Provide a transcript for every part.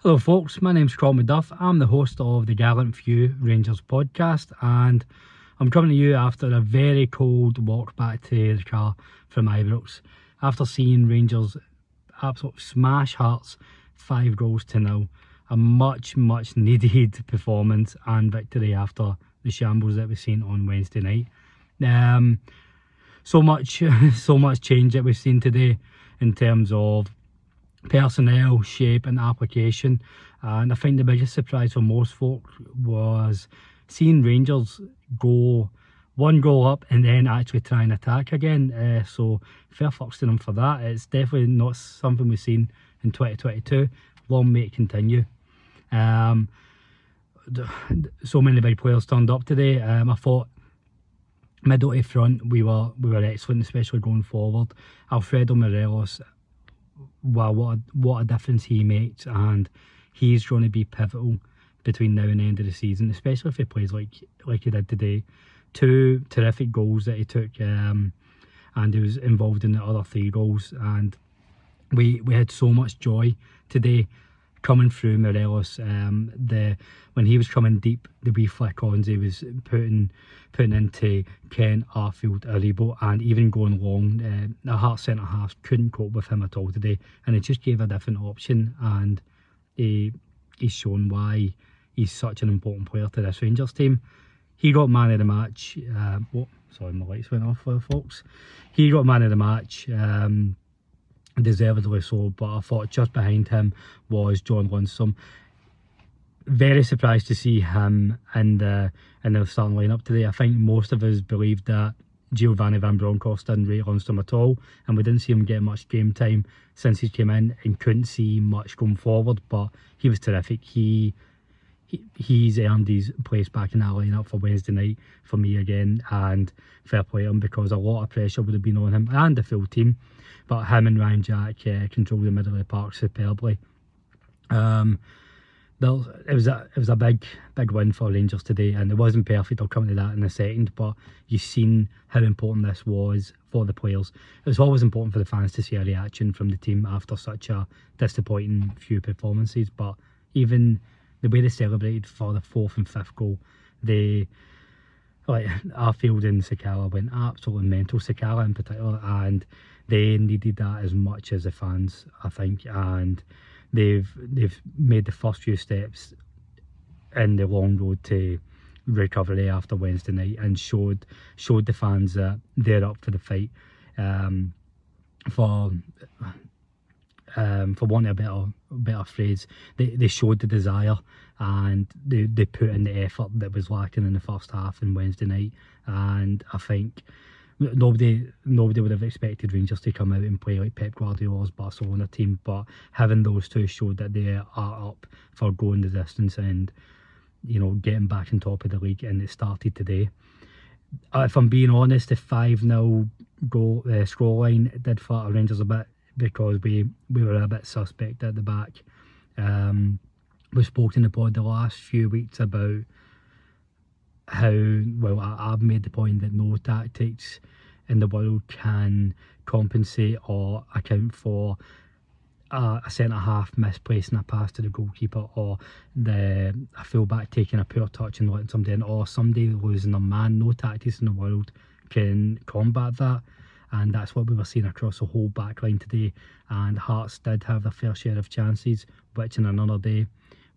Hello folks, my name's Colin. I'm the host of the Gallant Few Rangers podcast, and I'm coming to you after a very cold walk back to the car from Ibrox after seeing Rangers absolutely smash Hearts 5-0. A much needed performance and victory after the shambles that we've seen on Wednesday night. So much change that we've seen today in terms of personnel, shape and application, and I think the biggest surprise for most folk was seeing Rangers go one goal up and then actually try and attack again. So fair fucks to them for that. It's definitely not something we've seen in 2022. Long may it continue. So many big players turned up today. I thought middle to front we were excellent, especially going forward. Alfredo Morelos, wow, what a difference he makes, and he's going to be pivotal between now and the end of the season, especially if he plays like he did today. 2 terrific goals that he took, and he was involved in the other 3 goals, and we had so much joy today coming through Morelos. When he was coming deep, the wee flick-ons he was putting into Kent, Arfield, Aribo, and even going long. The Hearts centre-halves couldn't cope with him at all today, and it just gave a different option, and he's shown why he's such an important player to this Rangers team. He got man of the match. Sorry, my lights went off there, folks. He got man of the match. Deservedly so, but I thought just behind him was John Lundstrom. Very surprised to see him in the starting lineup today. I think most of us believed that Giovanni Van Bronckhorst didn't rate Lundstrom at all, and we didn't see him get much game time since he came in, and couldn't see much going forward, but he was terrific. He's earned his place back in that lineup for Wednesday night for me again, and fair play to him, because a lot of pressure would have been on him and the full team, but him and Ryan Jack controlled the middle of the park superbly. It was a big win for Rangers today, and it wasn't perfect. I'll come to that in a second, but you've seen how important this was for the players. It was always important for the fans to see a reaction from the team after such a disappointing few performances, but even the way they celebrated for the 4th and 5th goal, Arfield and Sakala went absolutely mental, Sakala in particular, and they needed that as much as the fans, I think, and they've made the first few steps in the long road to recovery after Wednesday night, and showed the fans that they're up for the fight. For wanting a better phrase, they showed the desire, and they put in the effort that was lacking in the first half on Wednesday night. And I think nobody would have expected Rangers to come out and play like Pep Guardiola's Barcelona team, but having those two showed that they are up for going the distance and, you know, getting back on top of the league, and it started today. If I'm being honest, the 5-0 goal scoreline did flatter Rangers a bit, because we were a bit suspect at the back. We spoke in the pod the last few weeks about how, well, I've made the point that no tactics in the world can compensate or account for a centre-half misplacing a pass to the goalkeeper, or a full-back taking a poor touch and letting somebody in, or somebody losing a man. No tactics in the world can combat that, and that's what we were seeing across the whole back line today. And Hearts did have their fair share of chances, which in another day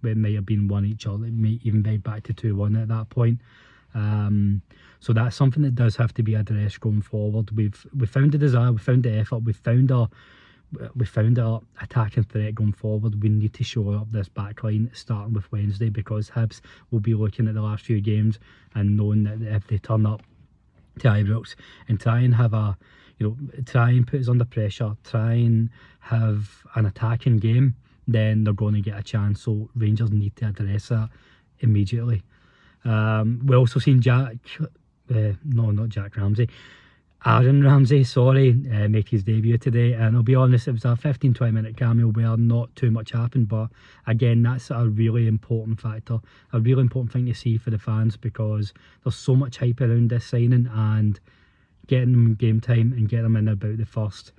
it might have been 1 each, or it may even be back to 2-1 at that point. So that's something that does have to be addressed going forward. We found the desire, we found the effort, we found our attacking threat going forward. We need to shore up this back line starting with Wednesday, because Hibs will be looking at the last few games and knowing that if they turn up to Ibrox and try and have try and put us under pressure, try and have an attacking game, then they're going to get a chance. So Rangers need to address that immediately. We also seen Aaron Ramsey, make his debut today, and I'll be honest, it was a 15-20 minute cameo where not too much happened, but again, that's a really important factor, a really important thing to see for the fans, because there's so much hype around this signing, and getting them game time and getting them in about the first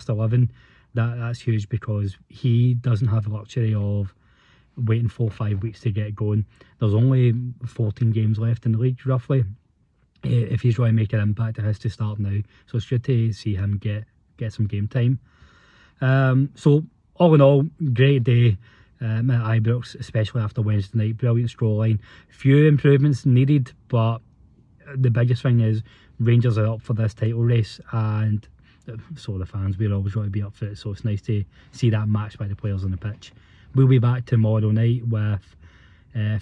11 that's huge, because he doesn't have the luxury of waiting 4 or 5 weeks to get going. There's only 14 games left in the league, roughly. If he's really making an impact, it has to start now. So it's good to see him get some game time. So all in all, great day at Ibrox, especially after Wednesday night. Brilliant scoreline. Few improvements needed, but the biggest thing is Rangers are up for this title race, and so the fans, we're always going to be up for it. So it's nice to see that matched by the players on the pitch. We'll be back tomorrow night with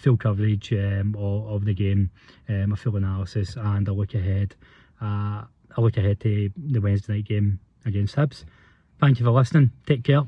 full coverage of the game, a full analysis, and a look ahead to the Wednesday night game against Hibs. Thank you for listening. Take care.